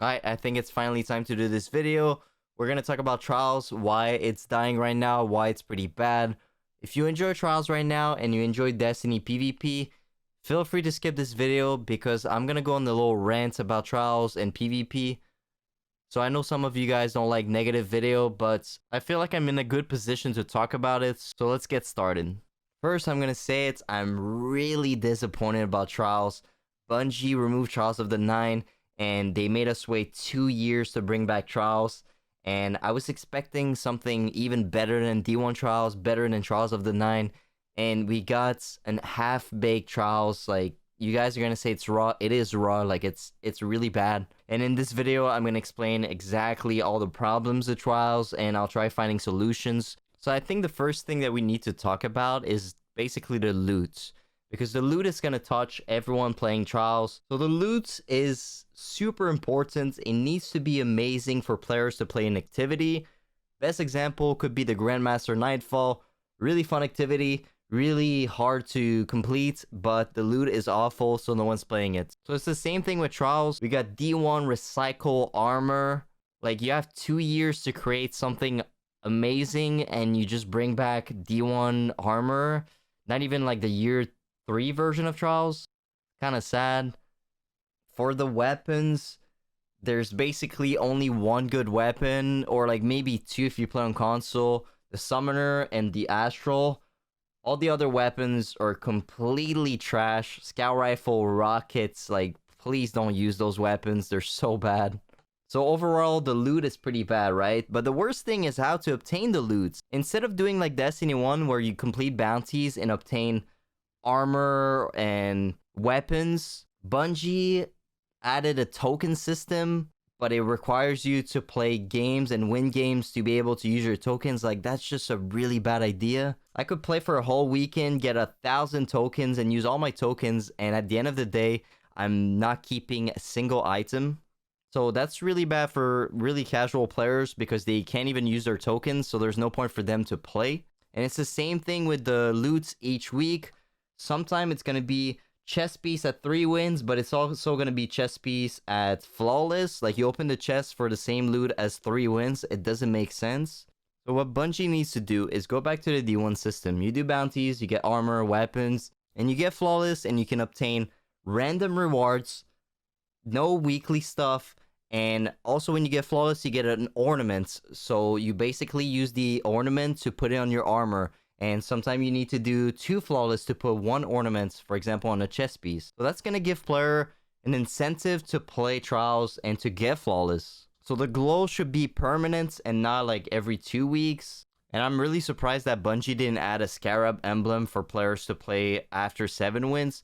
Alright, I think it's finally time to do this video. We're gonna talk about Trials, why it's dying right now, why it's pretty bad. If you enjoy Trials right now and you enjoy Destiny PvP, feel free to skip this video because I'm gonna go on the little rant about Trials and PvP. So I know some of you guys don't like negative video, but I feel like I'm in a good position to talk about it, so let's get started. First, I'm gonna say it, I'm really disappointed about Trials. Bungie removed Trials of the 9, and they made us wait 2 years to bring back Trials. And I was expecting something even better than D1 Trials, better than Trials of the 9. And we got an half-baked Trials. Like, you guys are gonna say it's raw. It is raw. Like, it's really bad. And in this video, I'm gonna explain exactly all the problems of Trials, and I'll try finding solutions. So I think the first thing that we need to talk about is basically the loot, because the loot is going to touch everyone playing Trials. So the loot is super important. It needs to be amazing for players to play an activity. Best example could be the Grandmaster Nightfall. Really fun activity, really hard to complete, but the loot is awful, so no one's playing it. So it's the same thing with Trials. We got D1 Recycle Armor. Like, you have 2 years to create something amazing, and you just bring back D1 Armor. Not even like the year 3 version of Trials. Kind of sad. For the weapons, there's basically only one good weapon, or like maybe two if you play on console. The Summoner and the Astral. All the other weapons are completely trash. Scout Rifle, rockets, like, please don't use those weapons. They're so bad. So overall, the loot is pretty bad, right? But the worst thing is how to obtain the loot. Instead of doing like Destiny 1, where you complete bounties and obtain armor and weapons, Bungie added a token system, but it requires you to play games and win games to be able to use your tokens. Like, that's just a really bad idea. I could play for a whole weekend, get 1,000 tokens, and use all my tokens, and at the end of the day, I'm not keeping a single item. So that's really bad for really casual players because they can't even use their tokens, so there's no point for them to play. And it's the same thing with the loots each week. Sometimes it's going to be chest piece at 3 wins, but it's also going to be chest piece at flawless. Like, you open the chest for the same loot as 3 wins. It doesn't make sense. So what Bungie needs to do is go back to the D1 system. You do bounties, you get armor, weapons, and you get flawless, and you can obtain random rewards, no weekly stuff, and also when you get flawless, you get an ornament. So you basically use the ornament to put it on your armor. And sometimes you need to do 2 flawless to put 1 ornament, for example, on a chest piece. So that's going to give player an incentive to play Trials and to get flawless. So the glow should be permanent and not like every 2 weeks. And I'm really surprised that Bungie didn't add a Scarab emblem for players to play after 7 wins.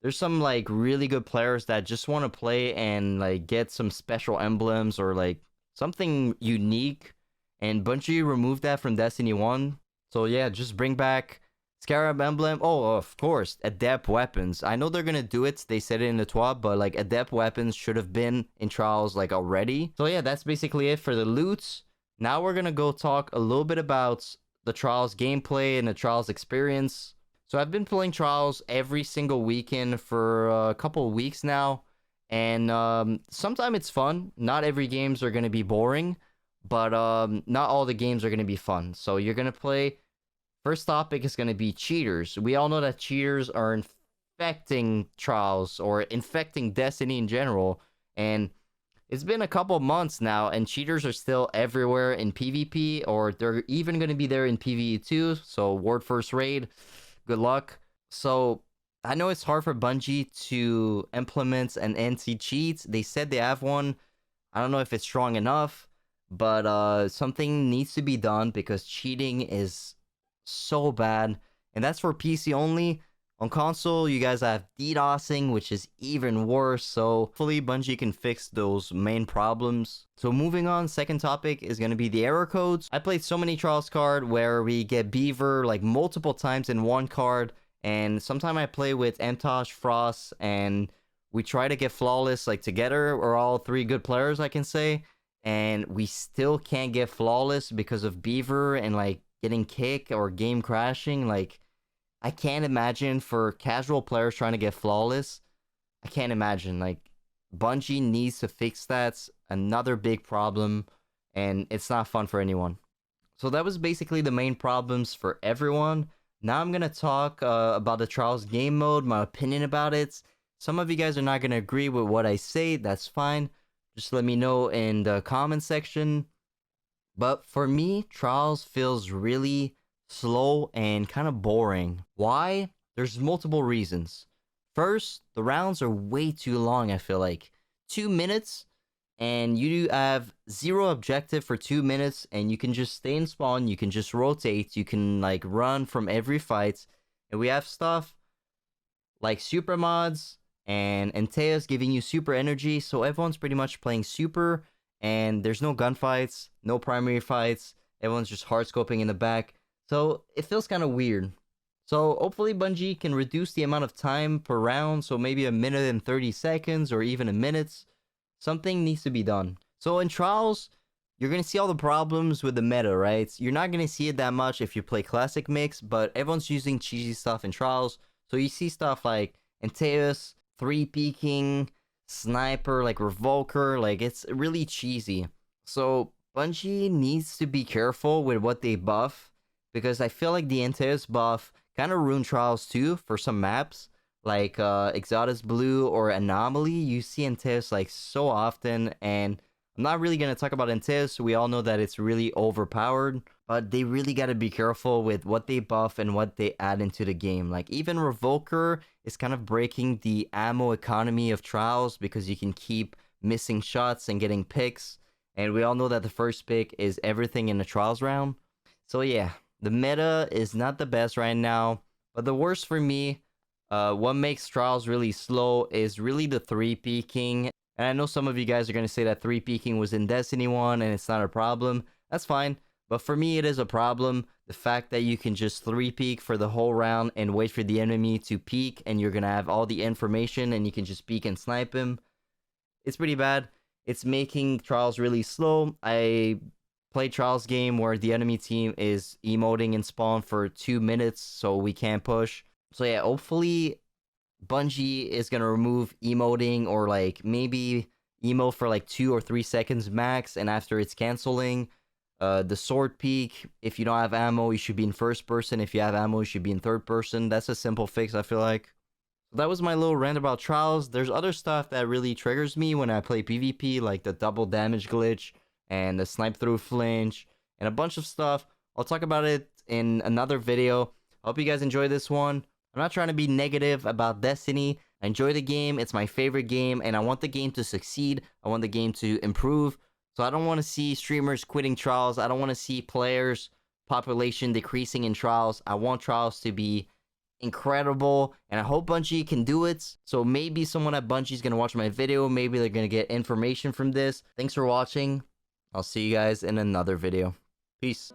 There's some like really good players that just want to play and like get some special emblems or like something unique. And Bungie removed that from Destiny 1. So yeah, just bring back Scarab Emblem. Oh, of course, Adept Weapons. I know they're gonna do it. They said it in the TWAB, but like Adept Weapons should have been in Trials like already. So yeah, that's basically it for the loots. Now we're gonna go talk a little bit about the Trials gameplay and the Trials experience. So I've been playing Trials every single weekend for a couple of weeks now. And sometimes it's fun. Not every games are gonna be boring, but not all the games are gonna be fun. So you're gonna play. First topic is going to be cheaters. We all know that cheaters are infecting Trials or infecting Destiny in general. And it's been a couple months now, and cheaters are still everywhere in PvP, or they're even going to be there in PvE too. So Ward First Raid, good luck. So I know it's hard for Bungie to implement an anti-cheat. They said they have one. I don't know if it's strong enough, but something needs to be done because cheating is so bad, and that's for PC only. On console, you guys have DDoSing, which is even worse, so hopefully Bungie can fix those main problems. So moving on, second topic is going to be the error codes. I played so many Trials card where we get Beaver like multiple times in one card, and sometimes I play with Mtosh, Frost, and we try to get flawless like together. We're all 3 good players, I can say, and we still can't get flawless because of Beaver and like getting kicked or game crashing. Like, I can't imagine for casual players trying to get flawless. I can't imagine. Like, Bungie needs to fix that. Another big problem, and it's not fun for anyone. So that was basically the main problems for everyone. Now I'm gonna talk about the Trials game mode, my opinion about it. Some of you guys are not gonna agree with what I say, that's fine. Just let me know in the comment section. But for me, Trials feels really slow and kind of boring. Why? There's multiple reasons. First, the rounds are way too long, I feel like. 2 minutes, and you have zero objective for 2 minutes, and you can just stay in spawn, you can just rotate, you can like run from every fight. And we have stuff like super mods and Antaeus giving you super energy, so everyone's pretty much playing super, and there's no gunfights, no primary fights, everyone's just hard scoping in the back, so it feels kind of weird. So hopefully Bungie can reduce the amount of time per round, so maybe 1 minute and 30 seconds or even a minute. Something needs to be done. So in Trials, you're going to see all the problems with the meta, right? You're not going to see it that much if you play Classic Mix, but everyone's using cheesy stuff in Trials. So you see stuff like Antaeus, 3-peeking, Sniper, like Revoker, like it's really cheesy. So Bungie needs to be careful with what they buff, because I feel like the Antaeus buff kind of ruined Trials too for some maps. Like Exodus Blue or Anomaly, you see Antaeus like so often, and I'm not really going to talk about Antaeus. We all know that it's really overpowered, but they really got to be careful with what they buff and what they add into the game. Like even Revoker is kind of breaking the ammo economy of Trials, because you can keep missing shots and getting picks, and we all know that the first pick is everything in the Trials round. So yeah, the meta is not the best right now, but the worst for me, what makes Trials really slow is really the 3-peeking. And I know some of you guys are going to say that 3-peeking was in Destiny 1 and it's not a problem. That's fine. But for me, it is a problem. The fact that you can just 3-peek for the whole round and wait for the enemy to peek, and you're going to have all the information and you can just peek and snipe him. It's pretty bad. It's making Trials really slow. I played Trials game where the enemy team is emoting in spawn for 2 minutes, so we can't push. So yeah, hopefully Bungie is going to remove emoting, or like maybe emote for like 2 or 3 seconds max, and after it's canceling. The sword peek, if you don't have ammo, you should be in first person. If you have ammo, you should be in third person. That's a simple fix, I feel like. So that was my little rant about Trials. There's other stuff that really triggers me when I play PvP, like the double damage glitch and the snipe through flinch and a bunch of stuff. I'll talk about it in another video. I hope you guys enjoy this one. I'm not trying to be negative about Destiny. I enjoy the game. It's my favorite game, and I want the game to succeed. I want the game to improve. So I don't want to see streamers quitting Trials. I don't want to see players' population decreasing in Trials. I want Trials to be incredible, and I hope Bungie can do it. So maybe someone at Bungie is going to watch my video. Maybe they're going to get information from this. Thanks for watching. I'll see you guys in another video. Peace.